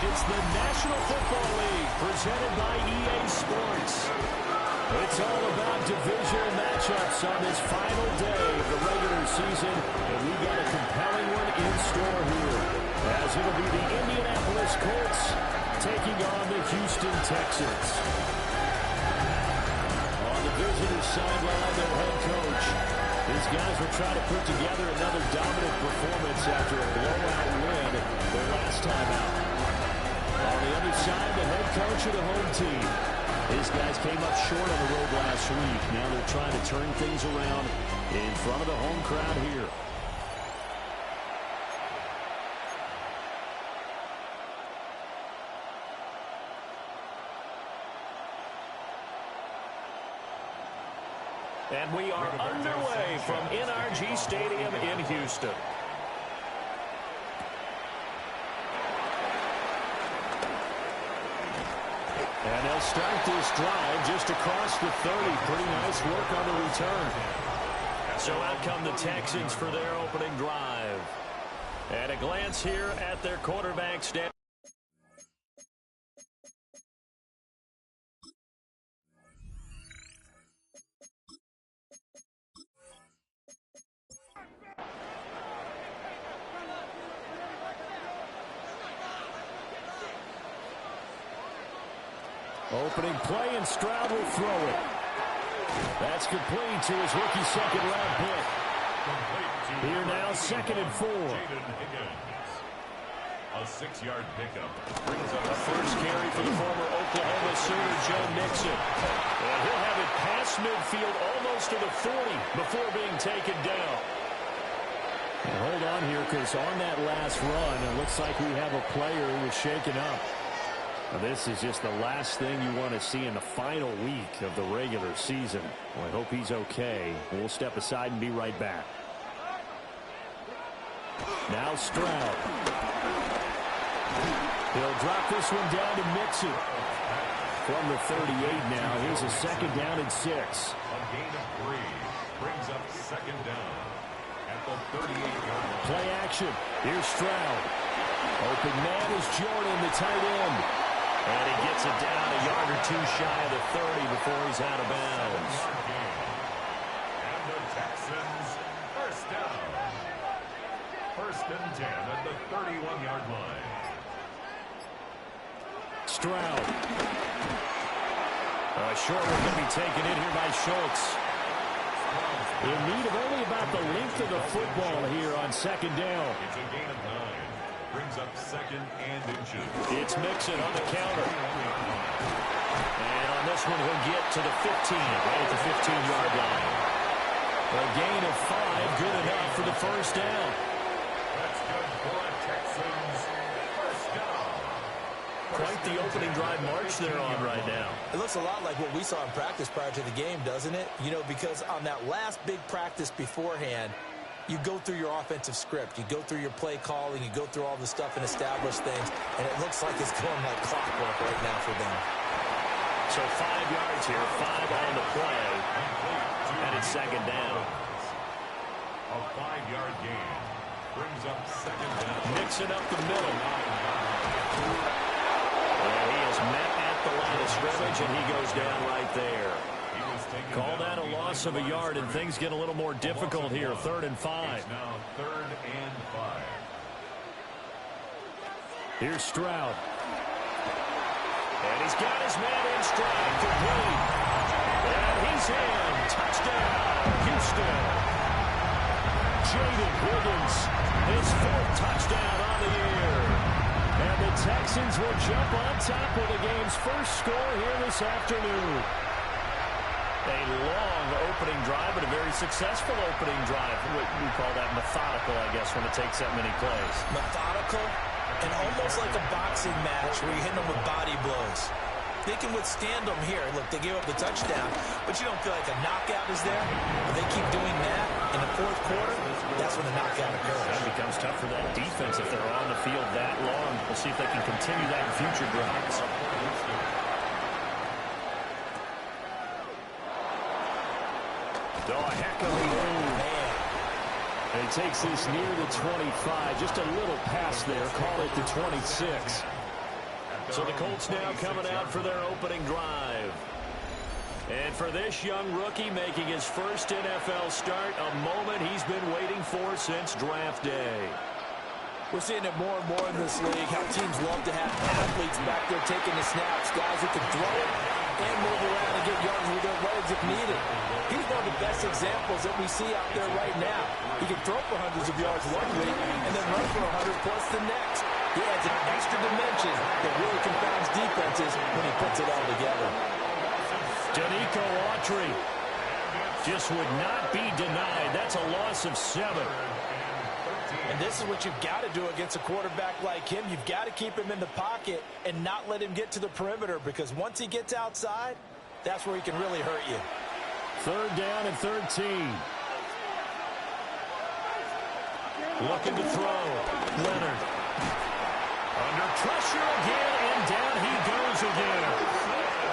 It's the National Football League presented by EA Sports. It's all about divisional matchups on this final day of the regular season, and we've got a compelling one in store here, as it'll be the Indianapolis Colts taking on the Houston Texans. On the visitor sideline, their head coach. These guys will try to put together another dominant performance after a blowout win their last time out. On the other side, the head coach of the home team. These guys came up short on the road last week. Now they're trying to turn things around in front of the home crowd here. And we are underway from NRG Stadium in Houston. And they'll start this drive just across the 30. Pretty nice work on the return. So out come the Texans for their opening drive. And a glance here at their quarterback stand. Opening play, and Stroud will throw it. That's complete to his rookie second-round pick. Here now, 2nd and 4. A 6-yard pickup. A first carry for the former Oklahoma Sooner, Joe Mixon. And he'll have it past midfield, almost to the 40, before being taken down. And hold on here, because on that last run, it looks like we have a player who was shaken up. Now, this is just the last thing you want to see in the final week of the regular season. Well, I hope he's okay. We'll step aside and be right back. Now Stroud. He'll drop this one down to Mixon. From the 38 now, here's a 2nd down and 6. A gain of 3 brings up 2nd down at the 38-yard line. Play action. Here's Stroud. Open man is Jordan, the tight end. And he gets it down a yard or 2 shy of the 30 before he's out of bounds. And the Texans, first down. 1st and 10 at the 31-yard line. Stroud. A short one going to be taken in here by Schultz. In need of only about the length of the football here on 2nd down. It's a gain of 9. Brings up 2nd and inches. It's Mixon on the counter. And on this one, he'll get to the 15, right at the 15-yard line. A gain of 5, good enough for the first down. That's good for a Texans first down. Quite the opening drive march they're on right now. It looks a lot like what we saw in practice prior to the game, doesn't it? You know, because on that last big practice beforehand, you go through your offensive script. You go through your play calling. You go through all the stuff and establish things. And it looks like it's going like clockwork right now for them. So 5 yards here, 5 on the play. And it's 2nd down. A 5-yard gain brings up 2nd down. Mixing up the middle. And he is met at the line of scrimmage, and he goes down right there. Call that a loss of a yard, and things get a little more difficult here. 3rd and 5. It's now 3rd and 5. Here's Stroud. And he's got his man in stride. Complete. And he's in. Touchdown, Houston. Jaden Higgins, his 4th touchdown on the year. And the Texans will jump on top of the game's first score here this afternoon. A long opening drive, but a very successful opening drive. We call that methodical, I guess, when it takes that many plays. Methodical and almost like a boxing match where you're hitting them with body blows. They can withstand them here. Look, they gave up the touchdown, but you don't feel like a knockout is there. But they keep doing that in the 4th quarter, that's when the knockout occurs. That becomes tough for that defense if they're on the field that long. We'll see if they can continue that in future drives. Oh, a heck of a move. And he takes this near the 25. Just a little pass there. Call it the 26. So the Colts now coming out for their opening drive. And for this young rookie making his first NFL start, a moment he's been waiting for since draft day. We're seeing it more and more in this league, how teams love to have athletes back there taking the snaps, guys who can throw it and move around and get yards with their legs if needed. He's one of the best examples that we see out there right now. He can throw for hundreds of yards one week and then run for 100 plus the next. He adds an extra dimension that really confounds defenses when he puts it all together. Danico Autry just would not be denied. That's a loss of 7. And this is what you've got to do against a quarterback like him. You've got to keep him in the pocket and not let him get to the perimeter, because once he gets outside, that's where he can really hurt you. 3rd down and 13. Looking to throw. Leonard. Under pressure again, and down he goes again.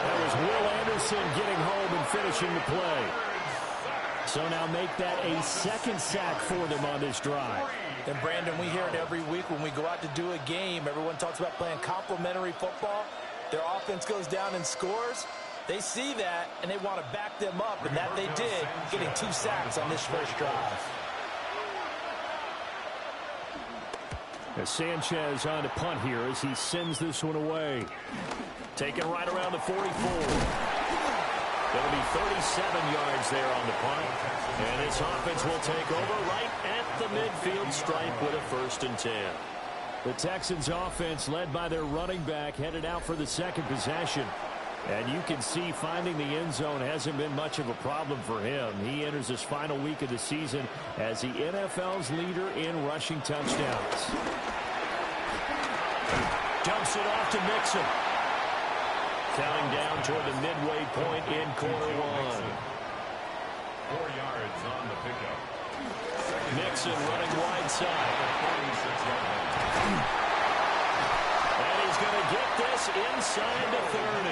That was Will Anderson getting home and finishing the play. So now make that a 2nd sack for them on this drive. And Brandon, we hear it every week when we go out to do a game. Everyone talks about playing complementary football. Their offense goes down and scores. They see that, and they want to back them up, and that they did, getting 2 sacks on this first drive. As Sanchez on to punt here as he sends this one away. Taken right around the 44. That'll be 37 yards there on the punt. And this offense will take over right at the midfield stripe with a 1st and 10. The Texans offense, led by their running back, headed out for the 2nd possession. And you can see finding the end zone hasn't been much of a problem for him. He enters his final week of the season as the NFL's leader in rushing touchdowns. Dumps it off to Mixon. Counting down toward the midway point in quarter 1. 4 yards on the pickup. Mixon running wide side. And he's going to get this inside the 30.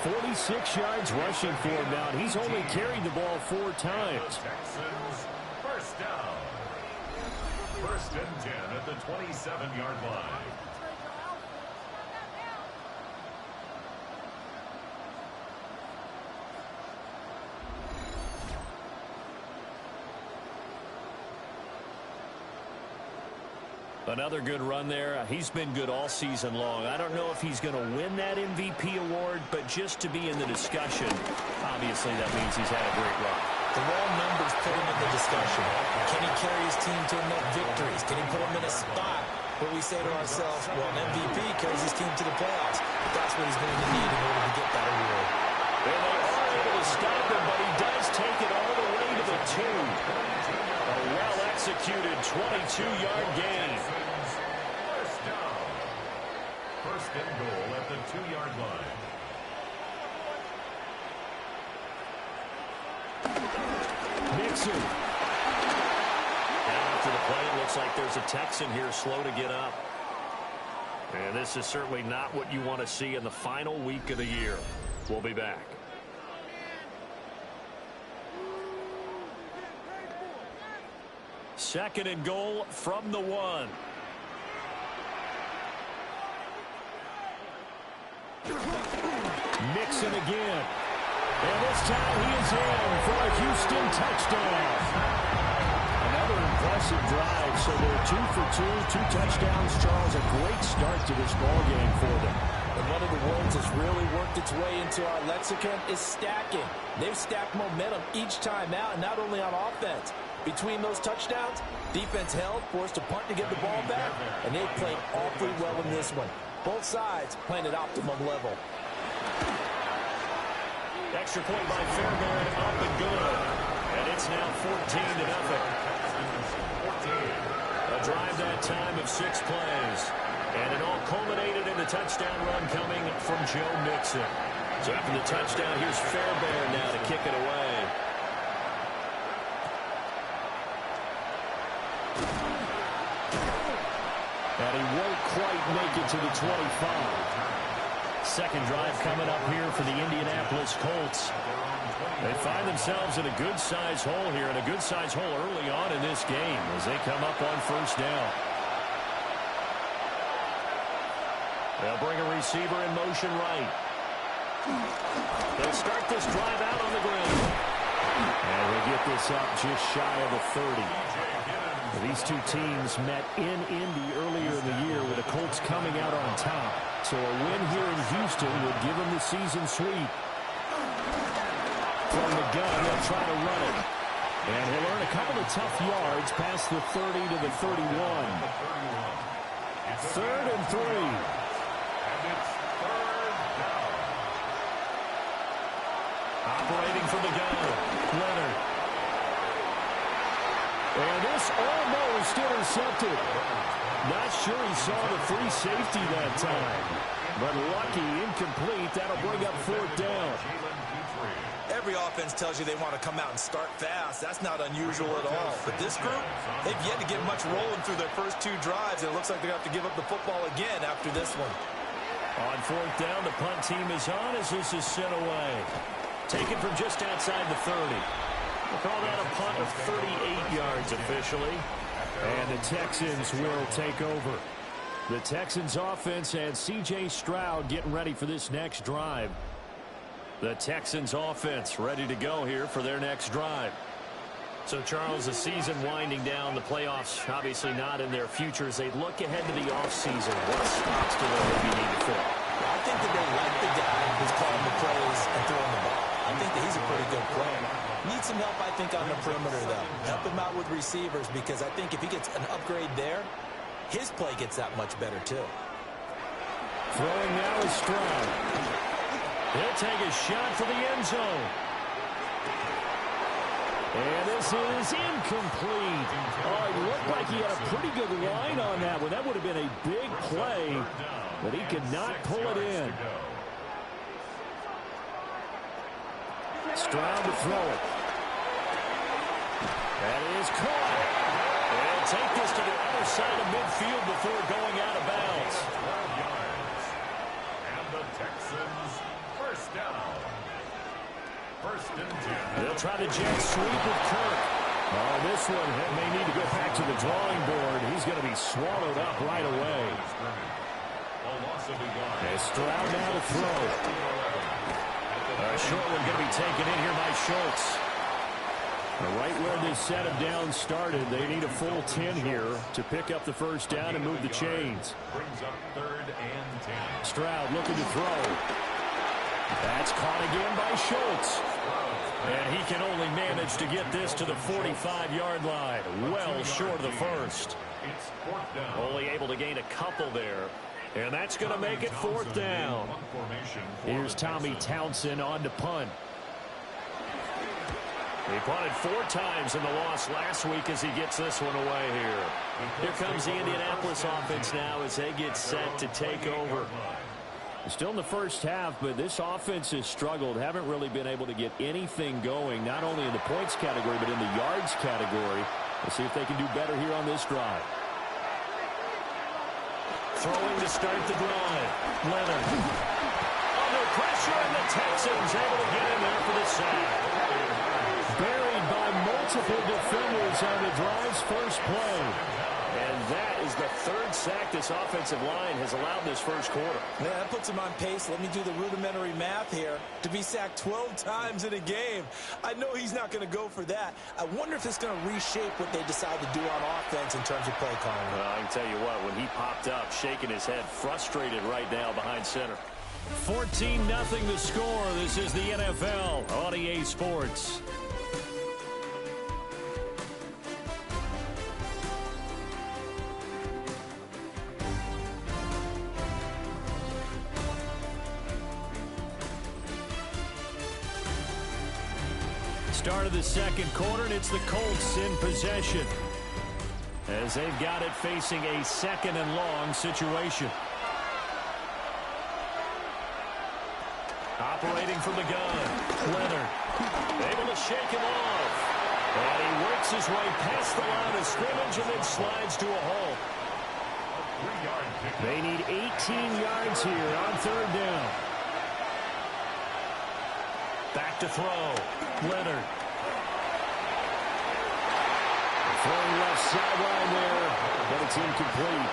46 yards rushing for him now. He's only carried the ball 4 times. Texans, 1st down. 1st and 10 at the 27-yard line. Another good run there. He's been good all season long. I don't know if he's going to win that MVP award, but just to be in the discussion, obviously that means he's had a great run. The raw numbers put him in the discussion. Can he carry his team to enough victories? Can he put him in a spot where we say to ourselves, well, an MVP carries his team to the playoffs. That's what he's going to need in order to get that award. And they are able to stop him, but he does take it all the way to the 2. A well-executed 22-yard gain. 1st down. 1st and goal at the 2-yard line. Mixon. And after the play, it looks like there's a Texan here slow to get up. And this is certainly not what you want to see in the final week of the year. We'll be back. Second and goal from the 1. Mixon again. And this time he is in for a Houston touchdown. Another impressive drive. So they're 2 for 2, 2 touchdowns. Charles, a great start to this ball game for them. And one of the words that's really worked its way into our lexicon is stacking. They've stacked momentum each time out, and not only on offense. Between those touchdowns, defense held, forced a punt to get the ball back, and they played awfully well in this one. Both sides playing at optimum level. Extra point by Fairbairn, up and good. And it's now 14-0. A drive that time of 6 plays. And it all culminated in the touchdown run coming from Joe Mixon. So after the touchdown, here's Fairbairn now to kick it away. And he won't quite make it to the 25. Second drive coming up here for the Indianapolis Colts. They find themselves in a good-sized hole here, and a good-sized hole early on in this game as they come up on 1st down. They'll bring a receiver in motion right. They'll start this drive out on the ground. And we get this up just shy of the 30. These two teams met in Indy earlier in the year with the Colts coming out on top. So a win here in Houston would give them the season sweep. From the gun, they'll try to run it. And he'll earn a couple of tough yards past the 30 to the 31. 3rd and 3. Operating from the gun, Leonard. And this almost intercepted. Not sure he saw the free safety that time. But lucky, incomplete. That'll bring up 4th down. Every offense tells you they want to come out and start fast. That's not unusual at all. But this group, they've yet to get much rolling through their first 2 drives. And it looks like they're going to have to give up the football again after this one. On 4th down, the punt team is on as this is sent away. Taken from just outside the 30. We'll call that a punt of 38 yards officially. And the Texans will take over. The Texans offense and C.J. Stroud getting ready for this next drive. The Texans offense ready to go here for their next drive. So, Charles, the season winding down, the playoffs obviously not in their future. As they look ahead to the offseason, what spots do they maybe need to fill? I think that they like the guy who's calling the plays and throwing the ball. I think that he's a pretty good player. Needs some help, I think, on the perimeter, though. Help him out with receivers, because I think if he gets an upgrade there, his play gets that much better, too. Throwing now is Stroud. He'll take a shot for the end zone. And this is incomplete. Oh, it looked like he had a pretty good line on that one. That would have been a big play, but he could not pull it in. Stroud to throw it. That is caught. And take this to the other side of midfield before going out of bounds. 12 yards. And the Texans, first down. 1st and 10. They'll try the jet sweep with Kirk. Oh, this one may need to go back to the drawing board. He's going to be swallowed up right away. And Stroud now to throw. A short one going to be taken in here by Schultz. Right where this set of downs started, they need a full 10 here to pick up the 1st down and move the chains. Brings up 3rd and 10. Stroud looking to throw. That's caught again by Schultz. And he can only manage to get this to the 45-yard line. Well short of the 1st. It's 4th down. Only able to gain a couple there. And that's going to make it 4th down. Here's Tommy Townsend on to punt. He punted 4 times in the loss last week as he gets this one away here. Here comes the Indianapolis offense now as they get set to take over. Still in the first half, but this offense has struggled. Haven't really been able to get anything going, not only in the points category, but in the yards category. Let's see if they can do better here on this drive. Throwing to start the drive. Leonard. Under pressure, and the Texans able to get in there for the sack. Buried by multiple defenders on the drive's first play. And that is the 3rd sack this offensive line has allowed this first quarter. Yeah, that puts him on pace. Let me do the rudimentary math here. To be sacked 12 times in a game. I know he's not going to go for that. I wonder if it's going to reshape what they decide to do on offense in terms of play calling. Well, I can tell you what, when he popped up, shaking his head, frustrated right now behind center. 14-0 the score. This is the NFL on EA Sports. Start of the second quarter, and it's the Colts in possession as they've got it facing a 2nd and long situation. Operating from the gun, Leonard able to shake him off, and he works his way past the line of scrimmage and then slides to a halt. They need 18 yards here on 3rd down. Back to throw. Leonard. Throwing left sideline there, but it's incomplete.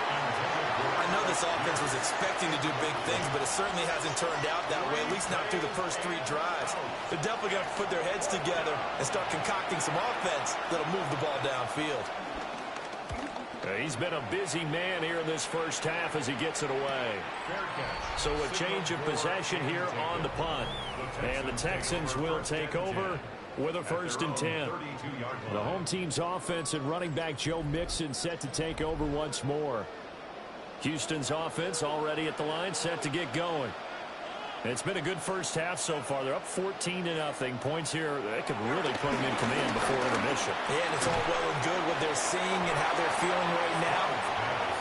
I know this offense was expecting to do big things, but it certainly hasn't turned out that way, at least not through the first 3 drives. They're definitely going to put their heads together and start concocting some offense that'll move the ball downfield. He's been a busy man here in this first half as he gets it away. So a change of possession here on the punt. And the Texans will take over with a 1st and 10. The home team's offense and running back Joe Mixon set to take over once more. Houston's offense already at the line, set to get going. It's been a good first half so far. They're up 14-0. Points here, they could really put them in command before intermission. Yeah, and it's all well and good what they're seeing and how they're feeling right now.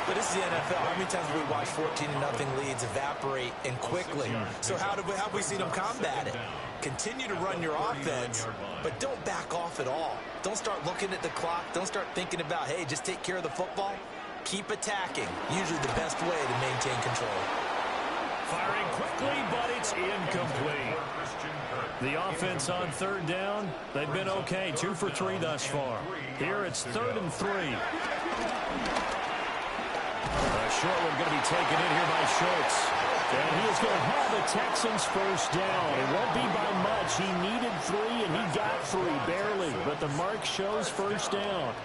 But this is the NFL. How many times have we watched 14-0 leads evaporate and quickly? So how have we seen them combat it? Continue to run your offense, but don't back off at all. Don't start looking at the clock. Don't start thinking about, hey, just take care of the football. Keep attacking. Usually the best way to maintain control. Firing quickly, but it's incomplete. The offense on 3rd down, they've been okay. 2 for 3 thus far. Here it's 3rd and 3. A short one going to be taken in here by Schultz. And he is going to have the Texans 1st down. It won't be by much. He needed 3, and he got 3, barely. But the mark shows 1st down.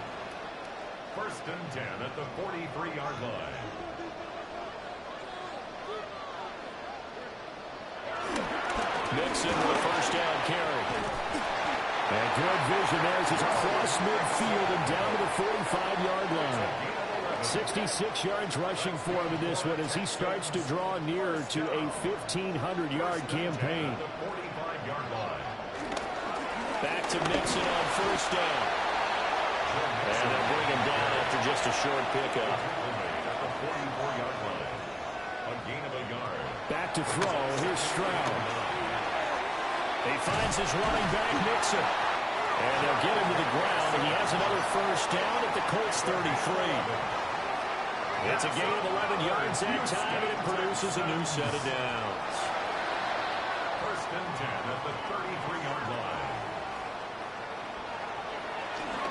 1st and 10 at the 43-yard line. Mixon with a 1st down carry. And good vision there as he's across midfield and down to the 45-yard line. 66 yards rushing for him in this one as he starts to draw nearer to a 1,500-yard campaign. Back to Mixon on 1st down. And they'll bring him down after just a short pickup. Back to throw. Here's Stroud. He finds his running back, Mixon. And they'll get him to the ground, and he has another 1st down at the Colts 33. It's a gain of 11 yards that time, and it produces a new set of downs. 1st and 10 at the 33-yard line.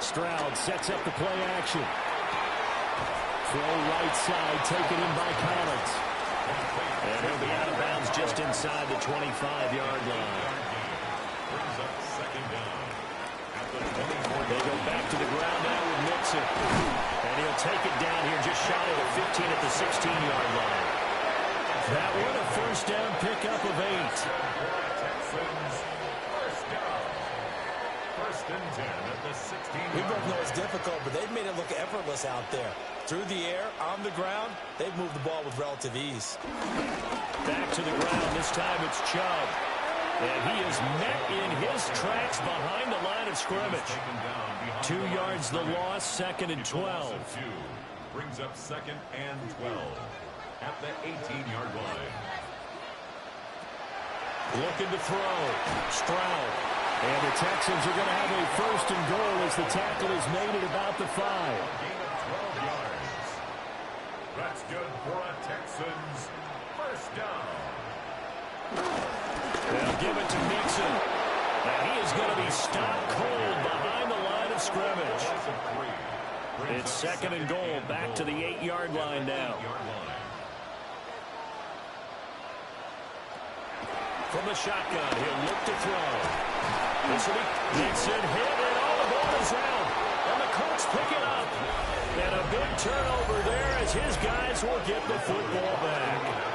Stroud sets up the play action. Throw right side, taken in by Collins. And he'll be out of bounds just inside the 25-yard line. Brings up 2nd down at the 24. They go back to the ground now with Mixon. And he'll take it down here just shy of the 15 at the 16-yard line. That one a 1st down pickup of 8. Texans 1st down. 1st and 10 at the 16. We both know it's difficult, but they've made it look effortless out there. Through the air, on the ground, they've moved the ball with relative ease. Back to the ground. This time it's Chubb. And he is met in his tracks behind the line of scrimmage. 2 yards the loss, 2nd and 12. Brings up 2nd and 12 at the 18-yard line. Looking to throw. Stroud. And the Texans are going to have a 1st and goal as the tackle is made at about the 5. Gain of 12 yards. That's good for a Texans 1st down. They'll give it to Mixon. And he is going to be stopped cold behind the line of scrimmage. It's 2nd and goal, back to the 8-yard line now. From the shotgun, he'll look to throw. This will be Mixon hit, and all the ball is out. And the Colts pick it up. And a big turnover there as his guys will get the football back.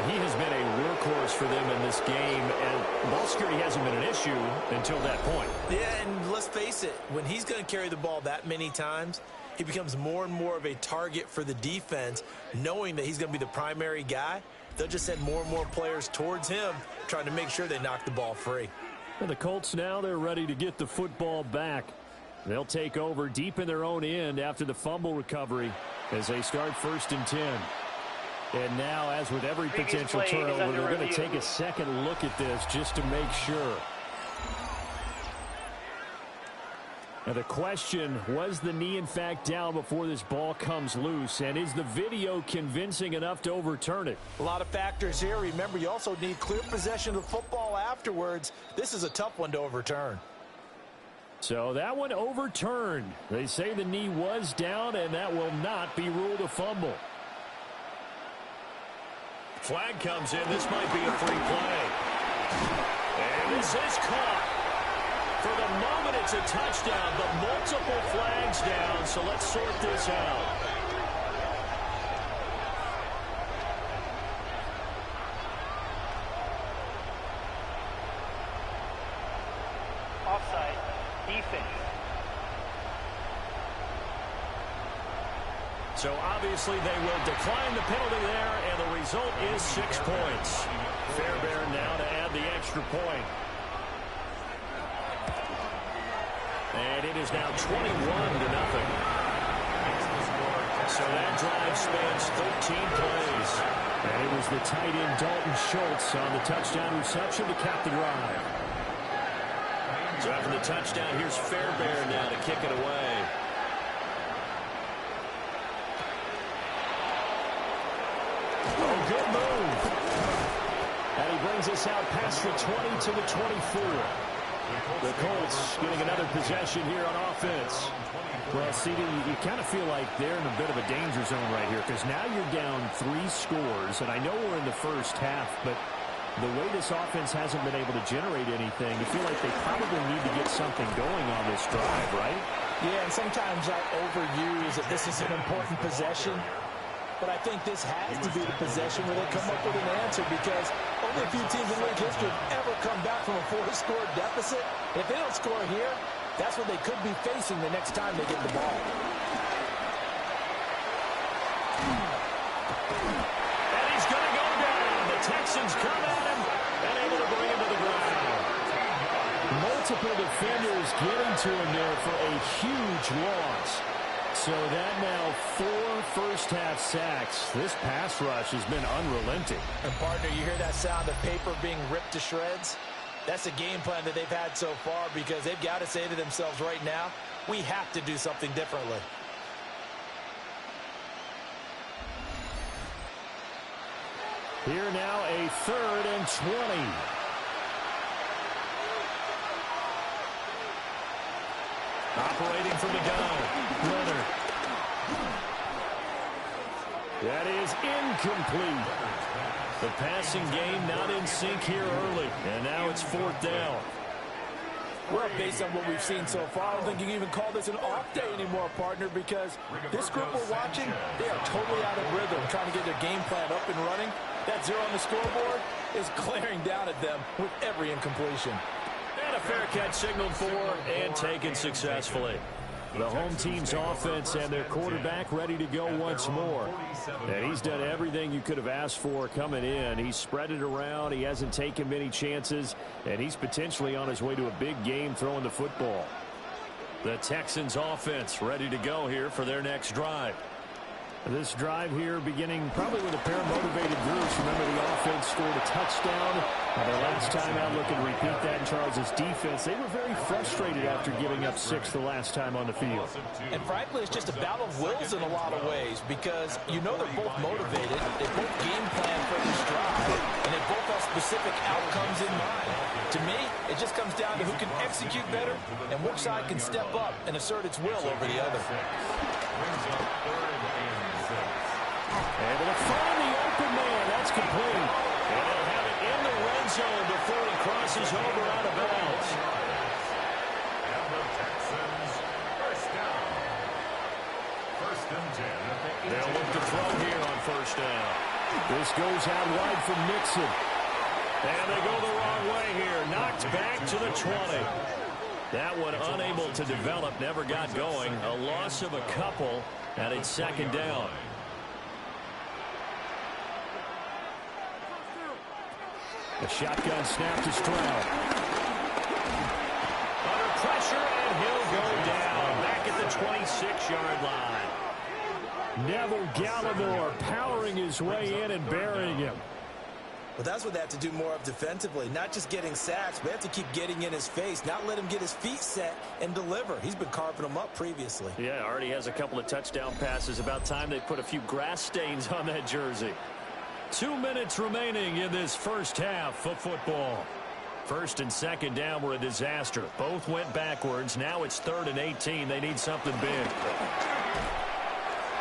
He has been a workhorse for them in this game, and ball security hasn't been an issue until that point. Yeah, and let's face it, when he's going to carry the ball that many times, he becomes more and more of a target for the defense, knowing that he's going to be the primary guy. They'll just send more and more players towards him, trying to make sure they knock the ball free. And the Colts now, they're ready to get the football back. They'll take over deep in their own end after the fumble recovery as they start 1st and 10. And now, as with every potential turnover, they're going to take a second look at this just to make sure. Now the question, was the knee in fact down before this ball comes loose? And is the video convincing enough to overturn it? A lot of factors here. Remember, you also need clear possession of the football afterwards. This is a tough one to overturn. So that one overturned. They say the knee was down, and that will not be ruled a fumble. Flag comes in. This might be a free play. And this is caught. For the moment, it's a touchdown, but multiple flags down, so let's sort this out. Offside. Defense. So obviously they will decline the penalty there, and the result is 6 points. Fairbairn now to add the extra point. And it is now 21-0. So that drive spans 13 plays. And it was the tight end Dalton Schultz on the touchdown reception to cap the drive. So after the touchdown, here's Fairbairn now to kick it away. Oh, good move. And he brings us out past the 20 to the 24. The Colts getting another possession here on offense. Well, CD, you kind of feel like they're in a bit of a danger zone right here because now you're down 3 scores, and I know we're in the first half, but the way this offense hasn't been able to generate anything, you feel like they probably need to get something going on this drive, right? Yeah, and sometimes I overuse that this is an important possession. But I think this has to be the possession where they come up with an answer because only a few teams in league history have ever come back from a 4-score deficit. If they don't score here, that's what they could be facing the next time they get the ball. And he's going to go down. The Texans come at him and able to bring him to the ground. Multiple defenders getting to him there for a huge loss. So that now 4 first-half sacks. This pass rush has been unrelenting. And, partner, you hear that sound of paper being ripped to shreds? That's a game plan that they've had so far because they've got to say to themselves right now, we have to do something differently. Here now a 3rd and 20. Operating from the gun. Leonard. That is incomplete. The passing game not in sync here early. And now it's 4th down. Well, based on what we've seen so far, I don't think you can even call this an off day anymore, partner, because this group we're watching, they are totally out of rhythm, trying to get their game plan up and running. That 0 on the scoreboard is glaring down at them with every incompletion. And a fair catch signaled for and taken successfully. The home team's offense and their quarterback ready to go once more. And he's done everything you could have asked for coming in. He's spread it around. He hasn't taken many chances. And he's potentially on his way to a big game throwing the football. The Texans offense ready to go here for their next drive. This drive here beginning probably with a pair of motivated groups. Remember, the offense scored a touchdown. Their last time out looking to repeat that in Charles' defense. They were very frustrated after giving up 6 the last time on the field. And frankly, it's just a battle of wills in a lot of ways because you know they're both motivated. They both game plan for this drive, and they both have specific outcomes in mind. To me, it just comes down to who can execute better and which side can step up and assert its will over the other. Able to find the open man. That's complete. And they'll have it in the red zone before he crosses over out of bounds. And the Texans, first down. 1st and 10. They'll look to throw here on 1st down. This goes out wide from Mixon. And they go the wrong way here. Knocked back to the 20. That one unable to develop, never got going. A loss of a couple, and it's 2nd down. The shotgun snap to Stroud. Under pressure, and he'll go down. Back at the 26-yard line. Neville Gallimore powering his way in and burying him. Well, that's what they have to do more of defensively. Not just getting sacks, but they have to keep getting in his face. Not let him get his feet set and deliver. He's been carving them up previously. Yeah, already has a couple of touchdown passes. About time they put a few grass stains on that jersey. 2 minutes remaining in this first half of football. 1st and 2nd down were a disaster. Both went backwards. Now it's 3rd and 18. They need something big.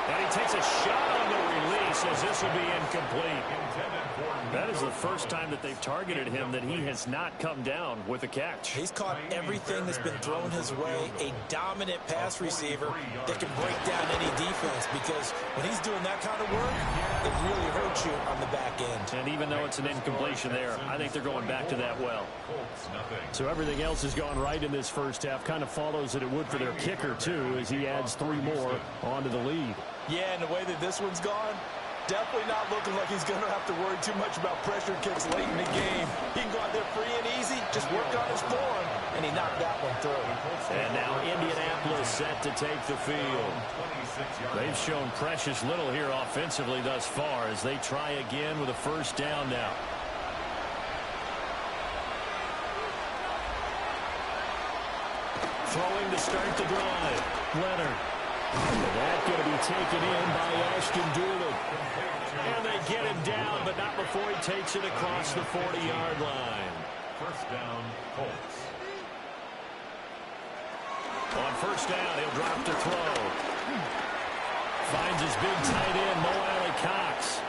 And he takes a shot on the release. says this will be incomplete. That is the first time that they've targeted him that he has not come down with a catch. He's caught everything that's been thrown his way. A dominant pass receiver that can break down any defense, because when he's doing that kind of work, it really hurts you on the back end. And even though it's an incompletion there, I think they're going back to that well. So everything else has gone right in this first half. Kind of follows that it would for their kicker, too, as he adds 3 more onto the lead. Yeah, and the way that this one's gone, definitely not looking like he's going to have to worry too much about pressure kicks late in the game. He can go out there free and easy, just work on his form, and he knocked that one through. And now Indianapolis set to take the field. They've shown precious little here offensively thus far as they try again with a first down now. Throwing to start the drive. Leonard. And that's going to be taken in by Ashton Dulin. And they get him down, but not before he takes it across the 40-yard line. First down, Colts. On first down, he'll drop to throw. Finds his big tight end, Mo Alley-Cox.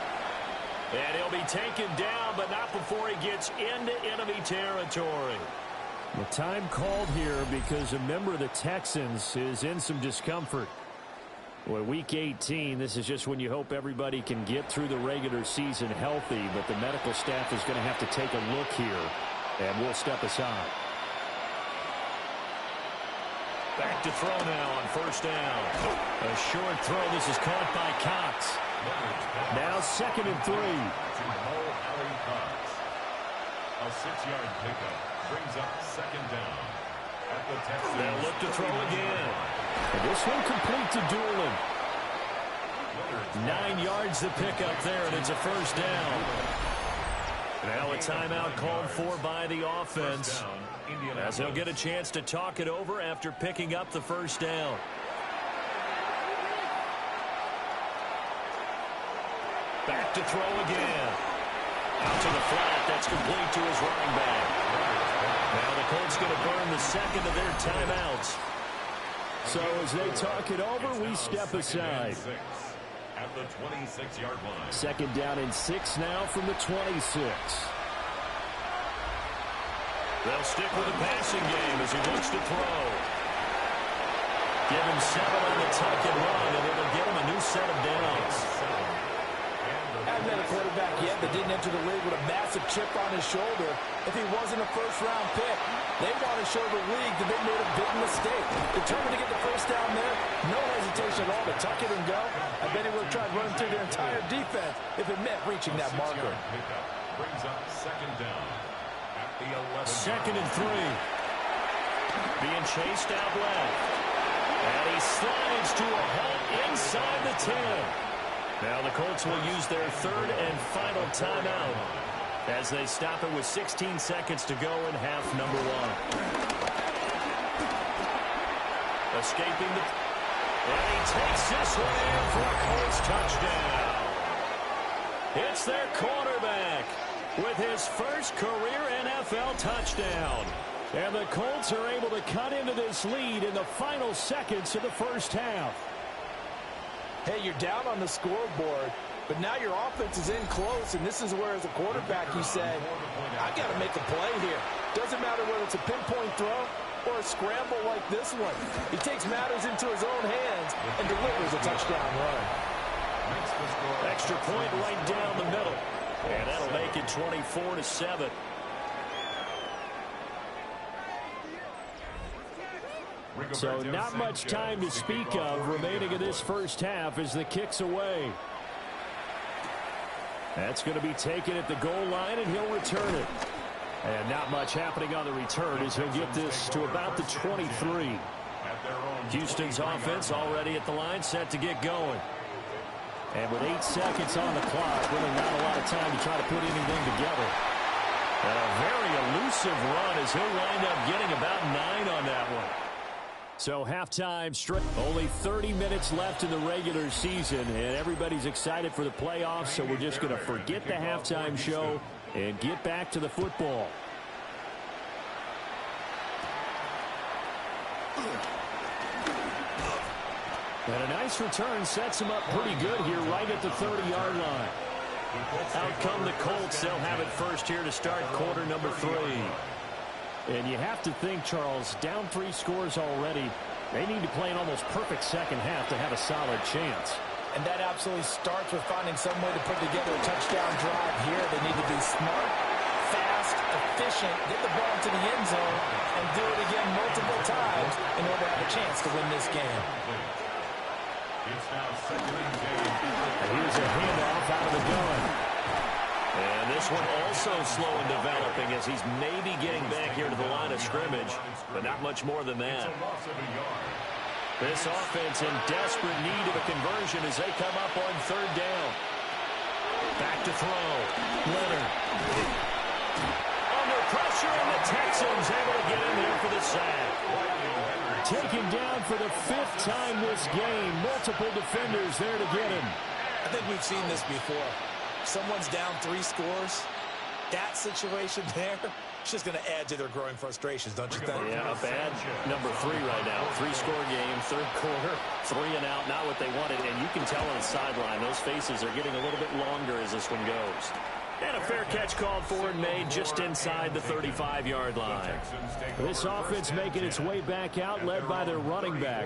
And he'll be taken down, but not before he gets into enemy territory. The time called here because a member of the Texans is in some discomfort. Well, week 18, this is just when you hope everybody can get through the regular season healthy, but the medical staff is going to have to take a look here, and we'll step aside. Back to throw now on first down. A short throw. This is caught by Cox. Now 2nd and 3. A 6-yard pickup brings up 2nd down. At the Texans. They'll look to throw again. And this one complete to Dulin. 9 yards the pickup there, and it's a first down. Now a timeout called for by the offense, as they'll get a chance to talk it over after picking up the first down. Back to throw again. Out to the flat. That's complete to his running back. Now the Colts going to burn the second of their timeouts. So as they talk it over, we step aside. At the 26-yard line. 2nd down and 6 now from the 26. They'll stick with the passing game as he looks to throw. Give him 7 on the tuck and run, and it'll give him a new set of downs. Hasn't been a quarterback yet that didn't enter the league with a massive chip on his shoulder. If he wasn't a first-round pick, they want to show the league that they made a big mistake. Determined to get the first down there, no hesitation at all to tuck it and go. I bet he would have tried running through their entire defense if it meant reaching that marker. Brings up 2nd down at the 11. 2nd and 3. Being chased out left. And he slides to a halt inside the 10. Now the Colts will use their 3rd and final timeout as they stop it with 16 seconds to go in half number 1. Escaping the... And he takes this one in for a Colts touchdown. It's their quarterback with his first career NFL touchdown. And the Colts are able to cut into this lead in the final seconds of the first half. Hey, you're down on the scoreboard, but now your offense is in close, and this is where, as a quarterback, you say, I got to make a play here. Doesn't matter whether it's a pinpoint throw or a scramble like this one. He takes matters into his own hands and delivers a touchdown run. Extra point right down the middle, and that'll make it 24-7. So not much time to speak of remaining in this first half as the kick's away. That's going to be taken at the goal line, and he'll return it. And not much happening on the return as he'll get this to about the 23. Houston's offense already at the line, set to get going. And with 8 seconds on the clock, really not a lot of time to try to put anything together. And a very elusive run as he'll wind up getting about 9 on that one. So halftime straight. Only 30 minutes left in the regular season, and everybody's excited for the playoffs, so we're just going to forget the halftime show and get back to the football. And a nice return sets him up pretty good here right at the 30-yard line. Out come the Colts. They'll have it first here to start quarter number 3. And you have to think, Charles, down 3 scores already. They need to play an almost perfect second half to have a solid chance. And that absolutely starts with finding some way to put together a touchdown drive here. They need to be smart, fast, efficient, get the ball into the end zone, and do it again multiple times in order to have a chance to win this game. It's now second and 10. Here's a handoff out of the gun. And this one also slow in developing as he's maybe getting back here to the line of scrimmage, but not much more than that. It's a loss of a yard. This offense in desperate need of a conversion as they come up on 3rd down. Back to throw. Leonard. Under pressure, and the Texans able to get in there for the sack. Taken down for the 5th time this game. Multiple defenders there to get him. I think we've seen this before. Someone's down 3 scores. That situation there, it's just going to add to their growing frustrations, don't you think? Yeah, a bad number 3 right now. 3-score game, 3rd quarter, 3 and out, not what they wanted. And you can tell on the sideline, those faces are getting a little bit longer as this one goes. And a fair catch called for and made just inside the 35-yard line. This offense making its way back out, led by their running back.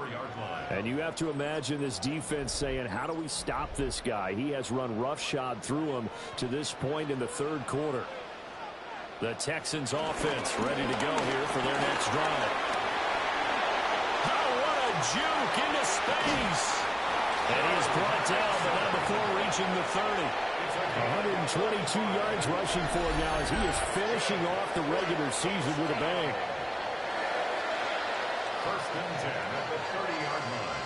And you have to imagine this defense saying, how do we stop this guy? He has run roughshod through him to this point in the 3rd quarter. The Texans offense ready to go here for their next drive. Oh, what a juke into space. And he's brought down, but not before reaching the 30. 122 yards rushing for him now as he is finishing off the regular season with a bang. First and 10 at the 30-yard line.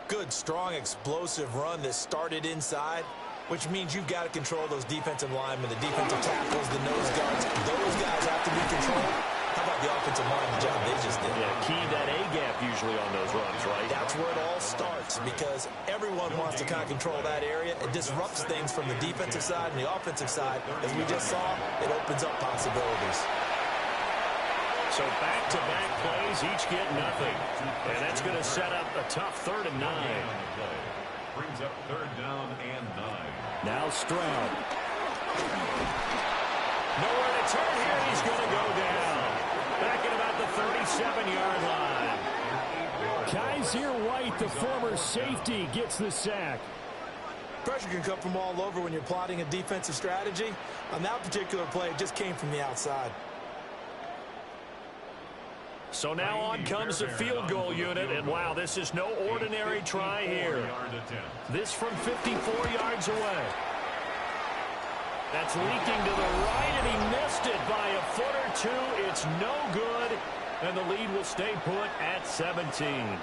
Good, strong, explosive run that started inside, which means you've got to control those defensive linemen, the defensive tackles, the nose guards. Those guys have to be controlled. How about the offensive line, the job they just did? Yeah, key that A-gap usually on those runs, right? That's where it all starts because everyone wants to kind of control that area. It disrupts things from the defensive side and the offensive side. As we just saw, it opens up possibilities. So back-to-back plays, each get nothing. And that's going to set up a tough 3rd and 9. Brings up 3rd down and 9. Now Stroud. Nowhere to turn here. He's going to go down. Back at about the 37-yard line. Kaiser White, the former safety, gets the sack. Pressure can come from all over when you're plotting a defensive strategy. On that particular play, it just came from the outside. So now on comes the field goal unit, and wow, this is no ordinary try here. This from 54 yards away. That's leaking to the right, and he missed it by a foot or 2. It's no good, and the lead will stay put at 17.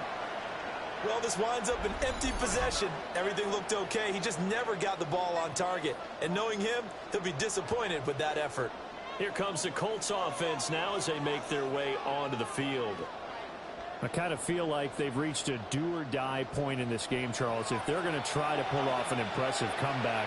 Well, this winds up an empty possession. Everything looked okay. He just never got the ball on target. And knowing him, he'll be disappointed with that effort. Here comes the Colts offense now as they make their way onto the field. I kind of feel like they've reached a do-or-die point in this game, Charles. If they're going to try to pull off an impressive comeback,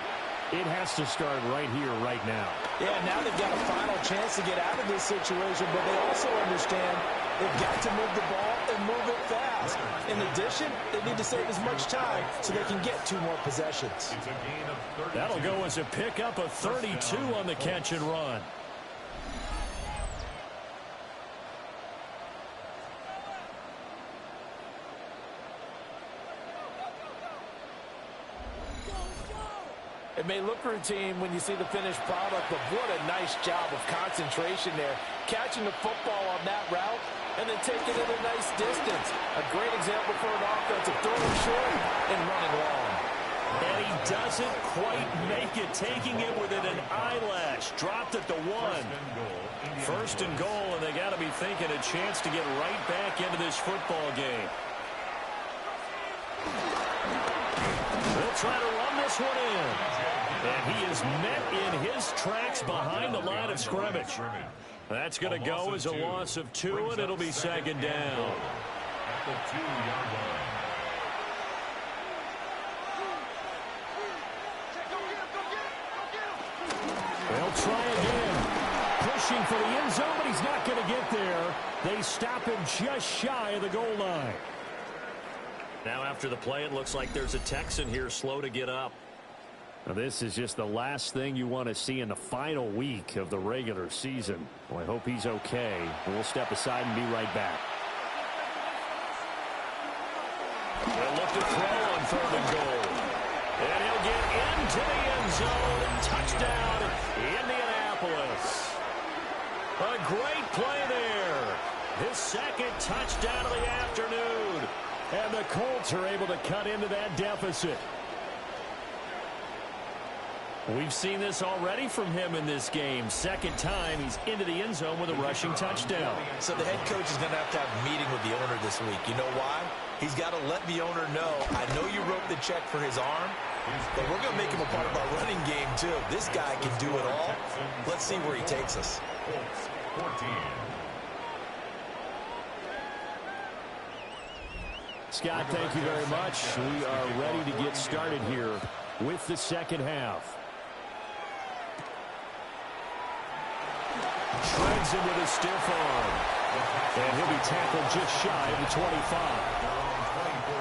it has to start right here, right now. Yeah, now they've got a final chance to get out of this situation, but they also understand they've got to move the ball and move it fast. In addition, they need to save as much time so they can get 2 more possessions. That'll go as a pickup of 32 on the catch and run. It may look routine when you see the finished product, but what a nice job of concentration there. Catching the football on that route and then taking it a nice distance. A great example for an offense of throwing short and running long. And he doesn't quite make it, taking it within an eyelash. Dropped at the 1. First and goal, and they got to be thinking a chance to get right back into this football game. They'll try to run this one in. And he is met in his tracks behind the line of scrimmage. That's going to go as a loss of 2, and it'll be 2nd down. At the 2-yard line. try again. Pushing for the end zone, but he's not going to get there. They stop him just shy of the goal line. Now after the play, it looks like there's a Texan here slow to get up. Now, this is just the last thing you want to see in the final week of the regular season. Well, I hope he's okay. We'll step aside and be right back. They'll look to throw on 3rd and goal. And he'll get into the end zone. Touchdown, Indianapolis. A great play there. His 2nd touchdown of the afternoon. And the Colts are able to cut into that deficit. We've seen this already from him in this game. 2nd time he's into the end zone with a rushing touchdown. So the head coach is going to have a meeting with the owner this week. You know why? He's got to let the owner know, I know you wrote the check for his arm, but we're going to make him a part of our running game too. This guy can do it all. Let's see where he takes us. Colts 14. Scott, thank you very much. We are ready to get started here with the second half. Shreds him with a stiff arm. And he'll be tackled just shy of the 25.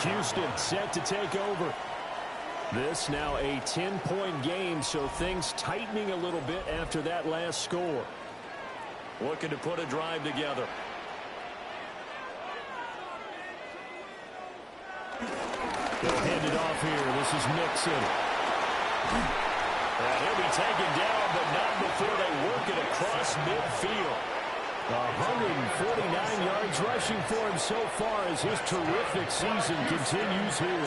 Houston set to take over. This now a 10-point game, so things tightening a little bit after that last score. Looking to put a drive together. They'll hand it off here. This is Mixon. And he'll be taken down, but not before they work it across midfield. 149 yards rushing for him so far as his terrific season continues here.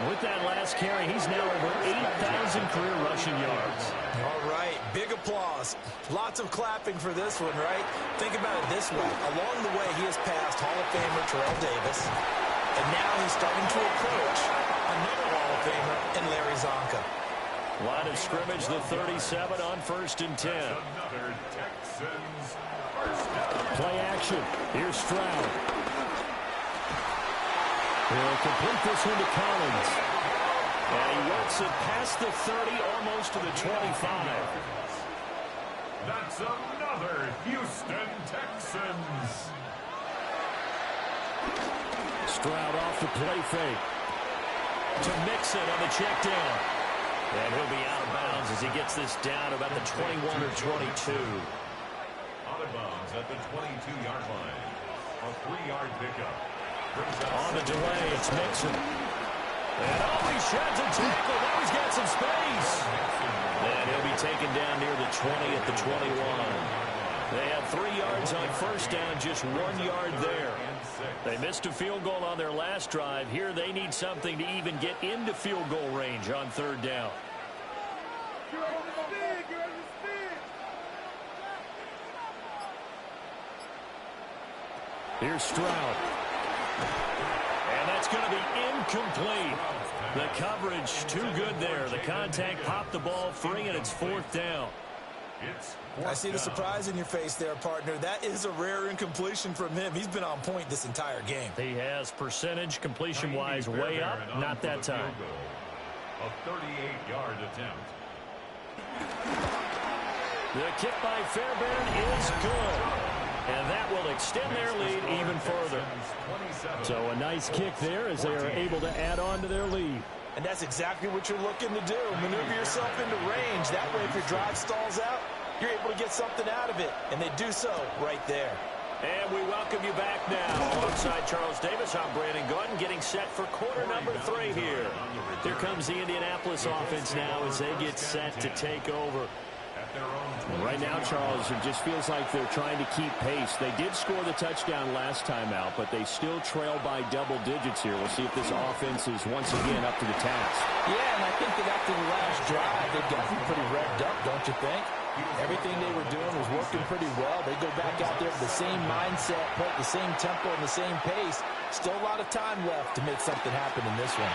With that last carry, he's now over 8,000 career rushing yards. All right, big applause. Lots of clapping for this one, right? Think about it this way. Along the way, he has passed Hall of Famer Terrell Davis, and now he's starting to approach another Hall of Famer in Larry Zonka. Line of scrimmage, the 37 on 1st and 10. Another Texans first down. Play action. Here's Stroud. He'll complete this one to Collins. And he works it past the 30, almost to the 25. That's another Houston Texans. Stroud off the play fake. To Mixon on the check down. And he'll be out of bounds as he gets this down about the 21 or 22. Out of bounds at the 22-yard line. A 3-yard pickup. On the delay, it's Mixon. And he sheds a tackle. Now he's got some space. And he'll be taken down near the 20 at the 21. They had 3 yards on 1st down, just 1 yard there. They missed a field goal on their last drive. Here they need something to even get into field goal range on 3rd down. Here's Stroud. And that's going to be incomplete. The coverage too good there. The contact popped the ball free, and it's 4th down. I see the surprise in your face there, partner. That is a rare incompletion from him. He's been on point this entire game. He has percentage completion-wise way up. Not that time. A 38-yard attempt. The kick by Fairbairn is good. And that will extend their lead even further. So a nice kick there as they are able to add on to their lead. And that's exactly what you're looking to do. Maneuver yourself into range. That way, if your drive stalls out, you're able to get something out of it. And they do so right there. And we welcome you back now. Alongside Charles Davis, I'm Brandon Gordon, getting set for quarter number 3 here. Here comes the Indianapolis offense now as they get set to take over. Right now, Charles, it just feels like they're trying to keep pace. They did score the touchdown last time out, but they still trail by double digits here. We'll see if this offense is once again up to the task. Yeah, and I think that after the last drive, they've got to be pretty revved up, don't you think? Everything they were doing was working pretty well. They go back out there with the same mindset, play at the same tempo and the same pace. Still a lot of time left to make something happen in this one.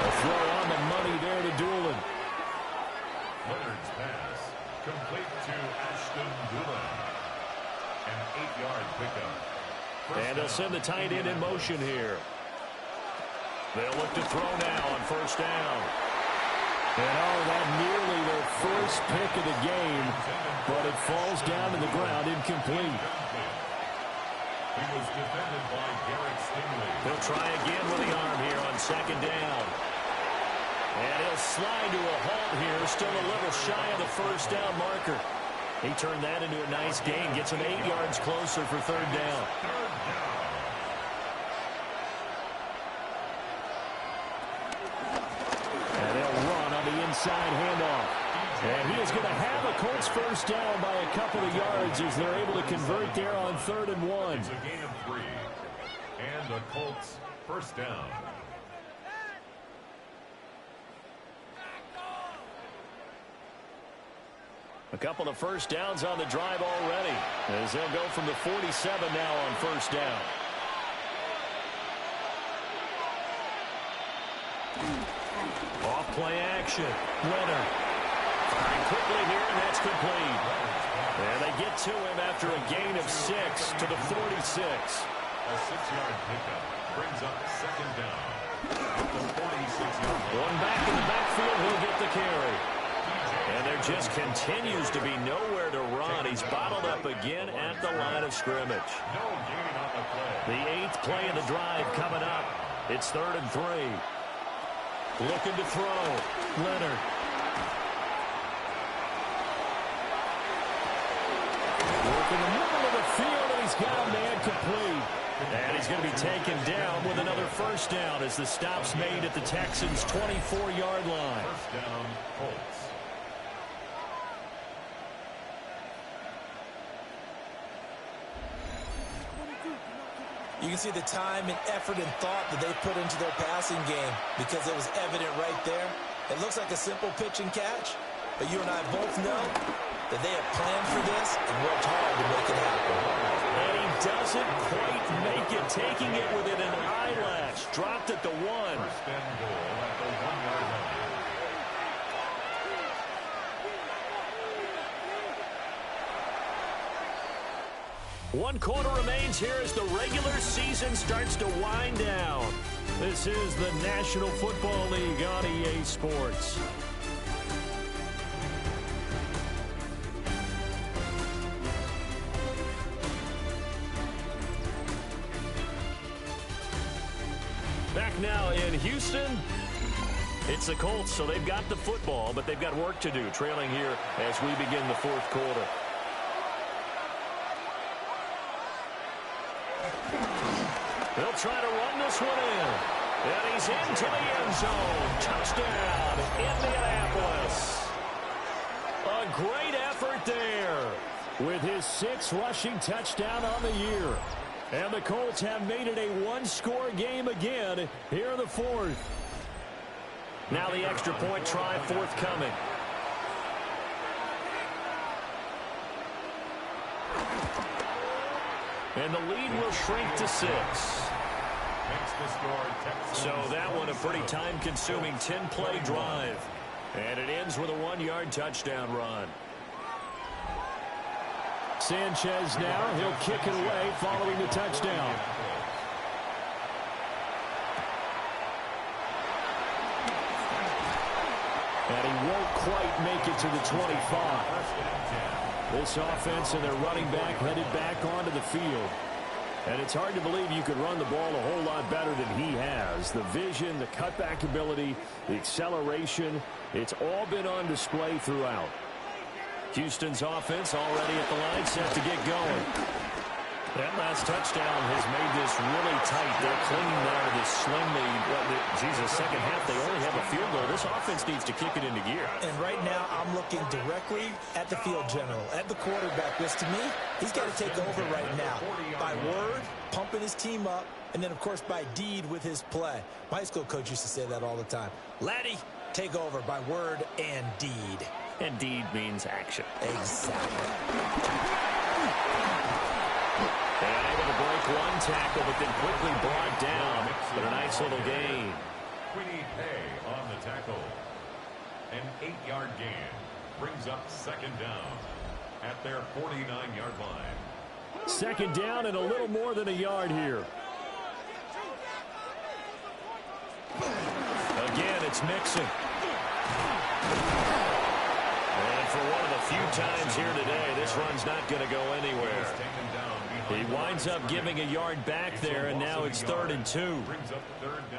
A throw on the money there to Doolin. Leonard's pass complete to Ashton Doolin. An 8-yard pickup. And they'll send the tight end in motion here. They'll look to throw now on 1st down. And that nearly their first pick of the game, but it falls down to the ground incomplete. He was defended by Garrett Stingley. He'll try again with the arm here on second down. And he'll slide to a halt here, still a little shy of the first down marker. He turned that into a nice gain, gets him 8 yards closer for third down. And they'll run on the inside handoff. And he is going to have a Colts first down by a couple of yards as they're able to convert there on 3rd and 1. It's a gain of 3. And the Colts first down. A couple of first downs on the drive already, as they'll go from the 47 now on first down. Off play action. Leonard firing quickly here, and that's complete. And they get to him after a gain of 6 to the 46. A 6-yard pickup brings up second down. At the 46-yard line. One back in the backfield, he'll get the carry. And there just continues to be nowhere to run. He's bottled up again at the line of scrimmage. No gain on the play. The 8th play of the drive coming up. It's 3rd and 3. Looking to throw. Leonard. Work in the middle of the field, and he's got a man complete. And he's going to be taken down with another first down as the stop's made at the Texans' 24-yard line. First down, Colts. You can see the time and effort and thought that they put into their passing game because it was evident right there. It looks like a simple pitch and catch, but you and I both know that they have planned for this and worked hard to make it happen. And he doesn't quite make it, taking it within an eyelash. Dropped at the 1. First and goal at the 1-yard line. One quarter remains here as the regular season starts to wind down. This is the National Football League on EA Sports. Back now in Houston. It's the Colts, so they've got the football, but they've got work to do, trailing here as we begin the 4th quarter. They'll try to run this one in. And he's into the end zone. Touchdown, Indianapolis. A great effort there with his 6th rushing touchdown on the year. And the Colts have made it a one-score game again here in the 4th. Now the extra point try forthcoming. And the lead will shrink to 6. So that one a pretty time-consuming 10-play drive. And it ends with a 1-yard touchdown run. Sanchez now, he'll kick it away following the touchdown. And he won't quite make it to the 25. This offense and their running back headed back onto the field. And it's hard to believe you could run the ball a whole lot better than he has. The vision, the cutback ability, the acceleration, it's all been on display throughout. Houston's offense already at the line, set to get going. That last touchdown has made this really tight. They're clinging there to this slim lead. Second half, they only have a field goal. This offense needs to kick it into gear. And right now, I'm looking directly at the field general, at the quarterback, which to me, he's got to take over right now. By word, pumping his team up, and then, of course, by deed with his play. My high school coach used to say that all the time. Laddie, take over by word and deed. And deed means action. Exactly. And able to break one tackle, but then quickly brought down. But a nice little gain. Quinny Pay on the tackle. An 8-yard gain brings up second down at their 49-yard line. Second down and a little more than a yard here. Again, it's Mixon. times here today. This run's not going to go anywhere. He winds up giving a yard back there, and now it's 3rd and 2.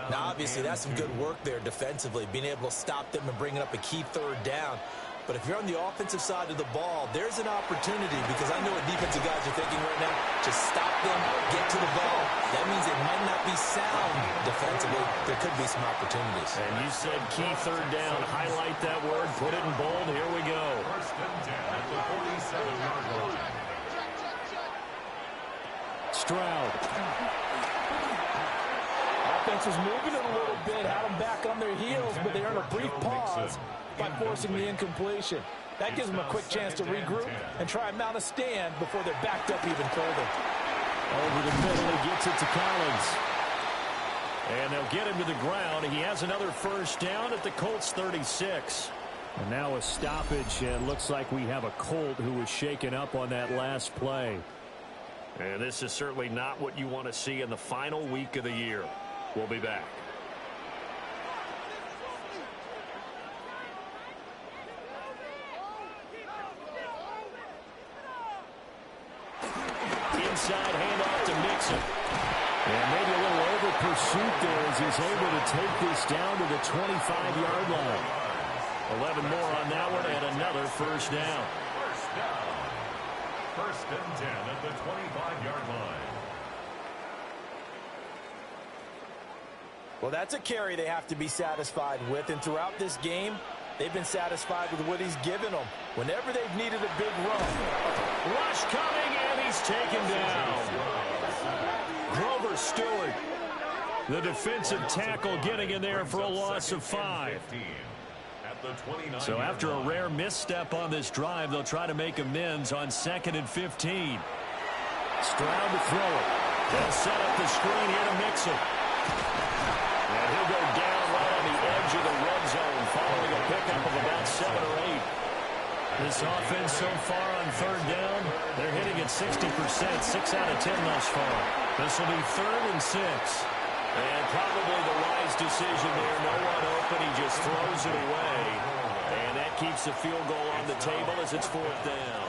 Now, obviously, that's some good work there defensively, being able to stop them and bringing up a key 3rd down. But if you're on the offensive side of the ball, there's an opportunity, because I know what defensive guys are thinking right now. Just stop them, get to the ball. That means it might not be sound defensively. There could be some opportunities. And you said key 3rd down. Highlight that word. Put it in bold. Here we go. 1st and 10 at the 47-yard line. Stroud. Offense was moving it a little bit, had them back on their heels, but they earned a brief pause by forcing the incompletion. That gives them a quick chance to regroup and try and mount a stand before they're backed up even further. Over the middle, he gets it to Collins. And they'll get him to the ground. He has another 1st down at the Colts 36. And now a stoppage, and looks like we have a Colt who was shaken up on that last play. And this is certainly not what you want to see in the final week of the year. We'll be back. Inside handoff to Mixon. And maybe a little over pursuit there as he's able to take this down to the 25-yard line. 11 more on that one and another 1st down. 1st and 10 at the 25-yard line. Well, that's a carry they have to be satisfied with, and throughout this game, they've been satisfied with what he's given them. Whenever they've needed a big run. Rush coming, and he's taken down. Grover Stewart, the defensive tackle, getting in there for a loss of 5. So after a rare misstep on this drive, they'll try to make amends on 2nd and 15. Stroud to throw it. They'll set up the screen here to Mixon. And he'll go down right on the edge of the red zone following a pickup of about 7 or 8. This offense so far on 3rd down, they're hitting at 60%, 6 out of 10 thus far. This will be 3rd and 6. And probably the wise decision there. No one open. He just throws it away. And that keeps the field goal on the table as it's 4th down.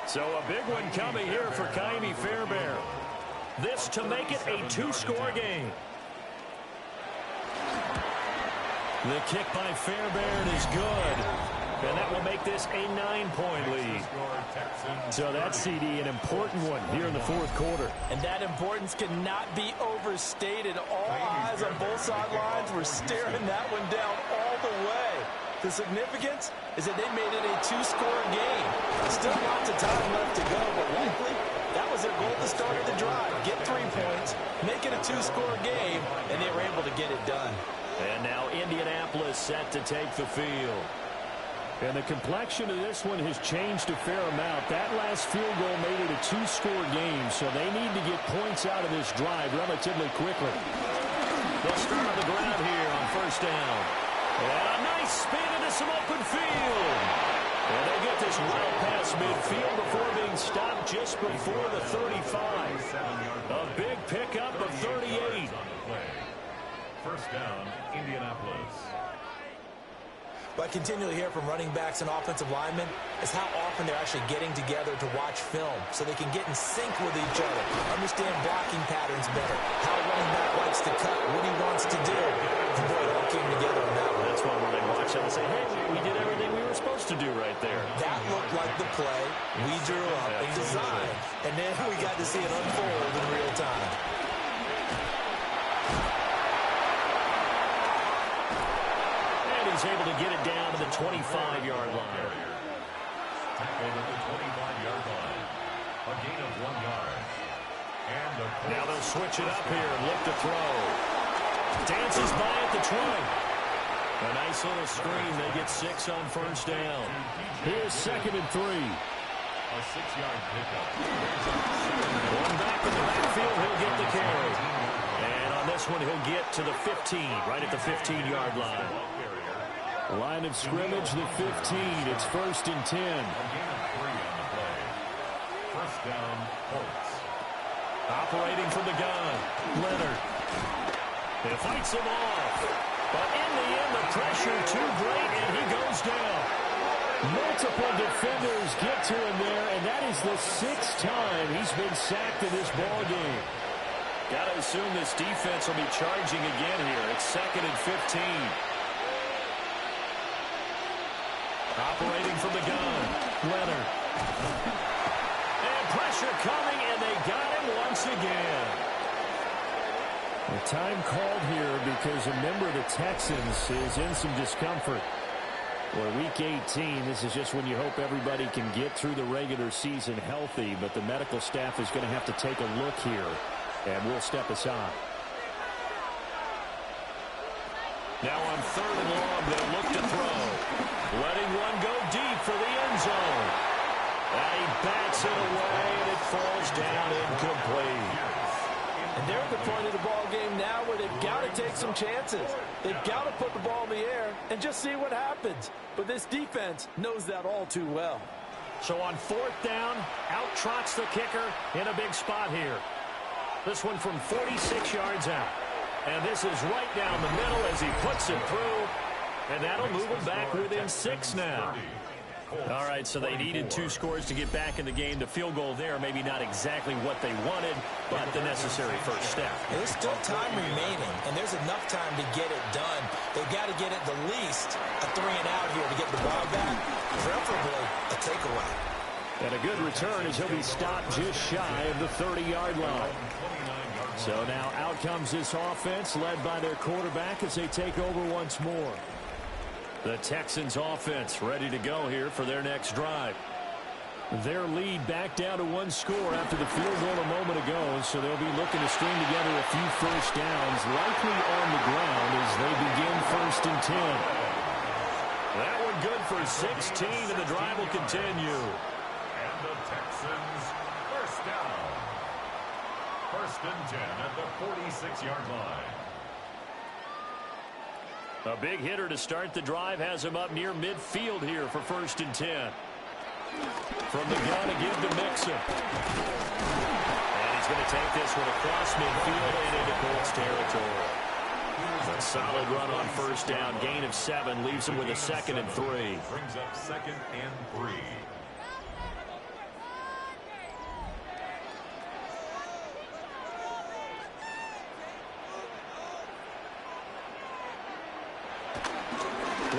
So a big one coming here for Ka'imi Fairbairn. This to make it a 2-score game. The kick by Fairbairn is good. And that will make this a 9-point lead. So that's, CD, an important one here in the 4th quarter. And that importance cannot be overstated. All eyes on both sidelines were staring that one down all the way. The significance is that they made it a 2-score game. Still lots of time left to go, but likely that was their goal at the start of the drive. Get 3 points, make it a 2-score game, and they were able to get it done. And now Indianapolis set to take the field. And the complexion of this one has changed a fair amount. That last field goal made it a 2-score game, so they need to get points out of this drive relatively quickly. They'll start on the ground here on 1st down. And a nice spin into some open field. And they get this well past midfield before being stopped just before the 35. A big pickup of 38. 1st down, Indianapolis. What I continually hear from running backs and offensive linemen is how often they're actually getting together to watch film so they can get in sync with each other, understand blocking patterns better, how a running back likes to cut, what he wants to do. And boy, it all came together on that one. That's one where they watch it and say, hey, we did everything we were supposed to do right there. That looked like the play we drew up and designed, and then we got to see it unfold in real time. He's able to get it down to the 25-yard line. Tackled at the 25-yard line. A gain of 1 yard. And now they'll switch it up here and look to throw. Dances by at the 20. A nice little screen. They get 6 on 1st down. Here's 2nd and 3. A 6-yard pickup. One back in the backfield. He'll get the carry. And on this one, he'll get to the 15, right at the 15-yard line. Line of scrimmage, the 15. It's 1st and 10. A gain of 3 on the play. 1st down, Colts. Operating from the gun, Leonard. He fights him off. But in the end, the pressure too great, and he goes down. Multiple defenders get to him there, and that is the 6th time he's been sacked in this ball game. Got to assume this defense will be charging again here. It's 2nd and 15. Operating from the gun, Leonard. And pressure coming, and they got him once again. A time called here because a member of the Texans is in some discomfort. Well, week 18, this is just when you hope everybody can get through the regular season healthy, but the medical staff is going to have to take a look here, and we'll step aside. Now on 3rd and long, they'll look to throw. Letting one go deep for the end zone. And he bats it away, and it falls down incomplete. And they're at the point of the ball game now where they've got to take some chances. They've got to put the ball in the air and just see what happens. But this defense knows that all too well. So on 4th down, out trots the kicker in a big spot here. This one from 46 yards out. And this is right down the middle as he puts it through. And that'll move him back within 6 now. All right, so they needed 2 scores to get back in the game. The field goal there, maybe not exactly what they wanted, but the necessary first step. There's still time remaining, and there's enough time to get it done. They've got to get at the least a 3 and out here to get the ball back, preferably a takeaway. And a good return as he'll be stopped just shy of the 30-yard line. So now out comes this offense led by their quarterback as they take over once more. The Texans offense ready to go here for their next drive. Their lead back down to 1 score after the field goal a moment ago, so they'll be looking to string together a few first downs, likely on the ground as they begin 1st and 10. That one good for 16, and the drive will continue. And the Texans first down. 1st and 10 at the 46-yard line. A big hitter to start the drive has him up near midfield here for 1st and 10. From the gun again to Mixon. And he's going to take this one across midfield and into Colts territory. A solid run on 1st down. Gain of 7 leaves him with a 2nd and 3. Brings up 2nd and 3.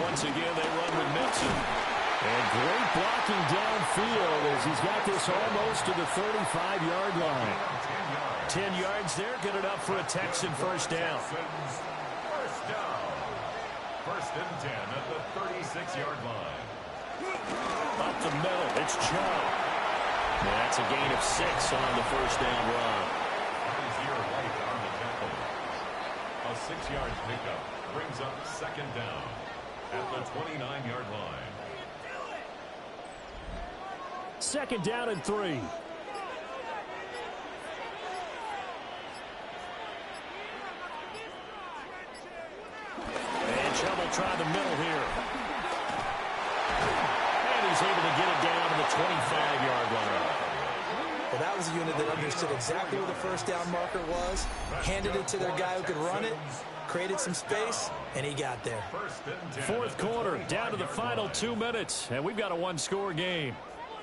Once again, they run with Mixon. And great blocking downfield as he's got this almost to the 35-yard line. 10 yards there, good enough for a Texan first down. First down. 1st and 10 at the 36-yard line. Up the middle, it's Chubb. And that's a gain of 6 on the first down run. He's here right on the tackle. A 6-yard pickup brings up 2nd down at the 29-yard line. 2nd down and 3. And Chubb will try the middle here. And he's able to get it down to the 25-yard line. Well, that was a unit that understood exactly where the first down marker was, handed it to their guy who could run it, created some space, and he got there. 4th quarter, down to the final 2 minutes, and we've got a 1-score game.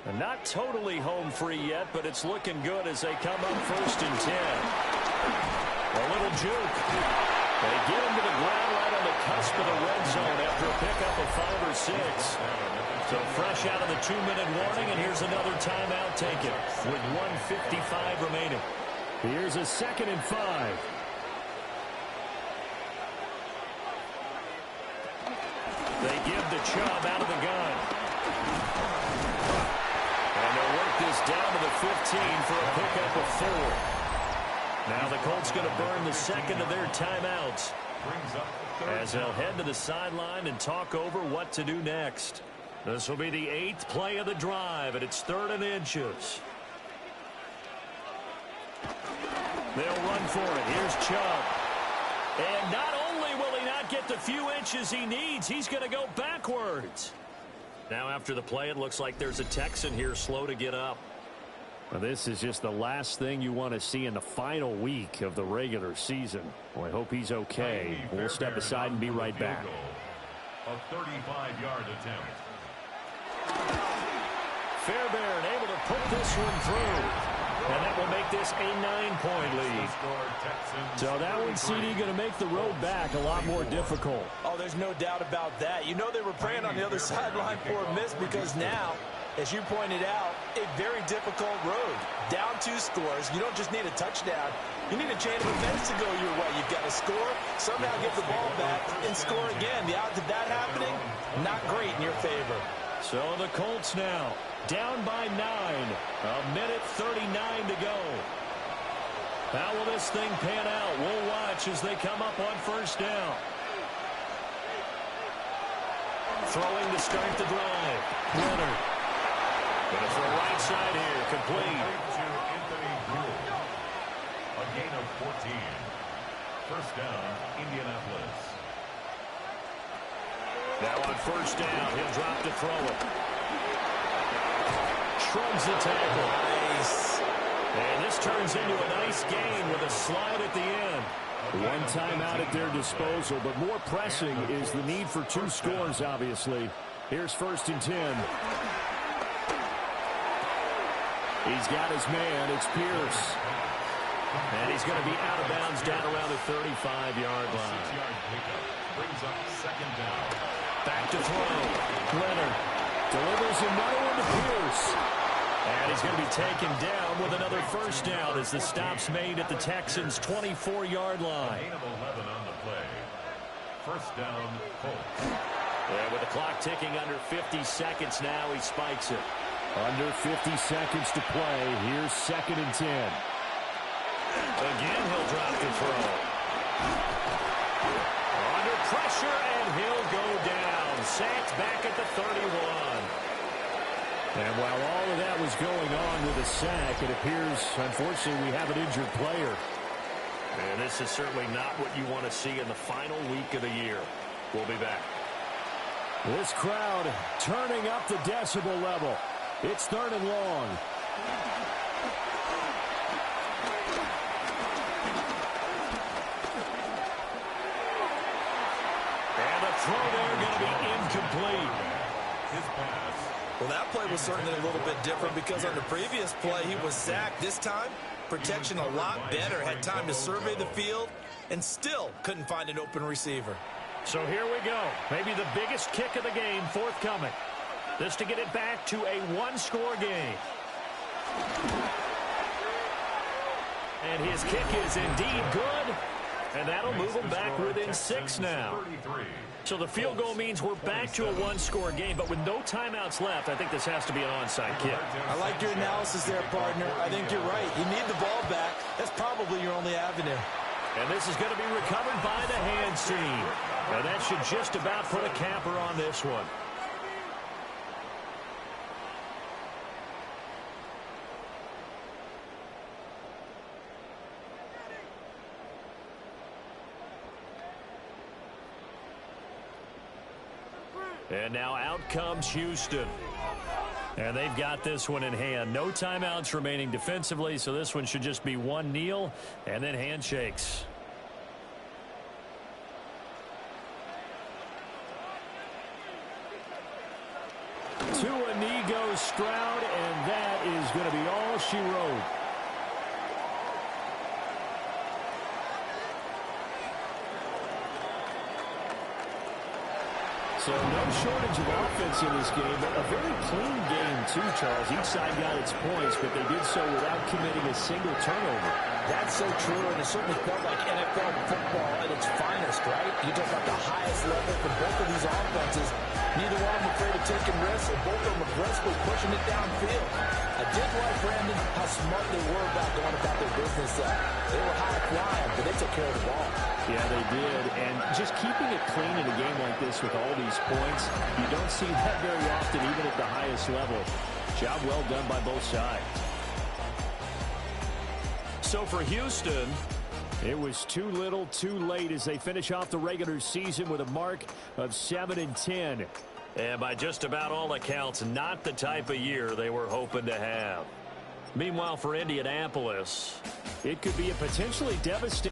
And not totally home free yet, but it's looking good as they come up 1st and 10. A little juke. They get him to the ground right on the cusp of the red zone after a pickup of 5 or 6. So fresh out of the 2-minute warning, and here's another timeout taken with 1:55 remaining. Here's a 2nd and 5. They give the Chubb out of the gun. And they'll work this down to the 15 for a pickup of 4. Now the Colts going to burn the 2nd of their timeouts as they'll head to the sideline and talk over what to do next. This will be the 8th play of the drive, and it's 3rd and inches. They'll run for it. Here's Chubb. And not only will he not get the few inches he needs, he's going to go backwards. Now after the play, it looks like there's a Texan here slow to get up. Well, this is just the last thing you want to see in the final week of the regular season. Well, I hope he's okay. We'll step aside and be right back. A 35-yard attempt. Fairbairn able to put this one through. And that will make this a 9-point lead. So that one, CD, going to make the road back a lot more difficult. Oh, there's no doubt about that. You know they were praying on the other sideline for a miss because now, as you pointed out, a very difficult road. Down 2 scores. You don't just need a touchdown. You need a chain of events to go your way. You've got to score, somehow get the ball back, and score again. The odds of that happening, not great in your favor. So the Colts now down by 9. A minute 39 to go. How will this thing pan out? We'll watch as they come up on first down. Throwing to start the drive. Leonard. Going to throw right side here. Complete. A gain of 14. First down, Indianapolis. Now on first down, he'll drop to throw it. Shrugs the tackle. Nice. And this turns into a nice gain with a slide at the end. One timeout at their disposal, but more pressing is the need for 2 scores, obviously. Here's first and 10. He's got his man. It's Pierce. And he's going to be out of bounds down around the 35-yard line. Brings up second down. Back to throw. Leonard delivers another one to Pierce. And he's going to be taken down with another first down as the stop's made at the Texans' 24-yard line. Gain of 11 on the play. First down, Colts. And with the clock ticking under 50 seconds now, he spikes it. Under 50 seconds to play. Here's second and 10. Again, he'll drop to throw. Under pressure, and he'll go down. Sacked back at the 31. And while all of that was going on with a sack, it appears, unfortunately, we have an injured player. And this is certainly not what you want to see in the final week of the year. We'll be back. This crowd turning up the decibel level. It's third and long. And the throw there going to be incomplete. His pass. Well, that play was certainly a little bit different because on the previous play, he was sacked. This time, protection a lot better. Had time to survey the field and still couldn't find an open receiver. So here we go. Maybe the biggest kick of the game forthcoming. This to get it back to a 1-score game. And his kick is indeed good. And that'll move him back within 6 now. So the field goal means we're back to a 1-score game, but with no timeouts left, I think this has to be an onside kick. I like your analysis there, partner. I think you're right. You need the ball back. That's probably your only avenue. And this is going to be recovered by the hands team. And that should just about put a capper on this one. And now out comes Houston. And they've got this one in hand. No timeouts remaining defensively, so this one should just be one kneel and then handshakes. To Inigo Stroud, and that is going to be all she wrote. So no shortage of offense in this game, but a very clean game too, Charles. Each side got its points, but they did so without committing a single turnover. That's so true, and it certainly felt like NFL football at its finest, right? You talk about the highest level for both of these offenses. Neither one of them afraid of taking risks, and both of them aggressively pushing it downfield. I did like, Brandon, how smart they were about going about their business. They were high flying, but they took care of the ball. Yeah, they did, and just keeping it clean in a game like this with all these points, you don't see that very often, even at the highest level. Job well done by both sides. So for Houston, it was too little, too late as they finish off the regular season with a mark of 7-10. And by just about all accounts, not the type of year they were hoping to have. Meanwhile, for Indianapolis, it could be a potentially devastating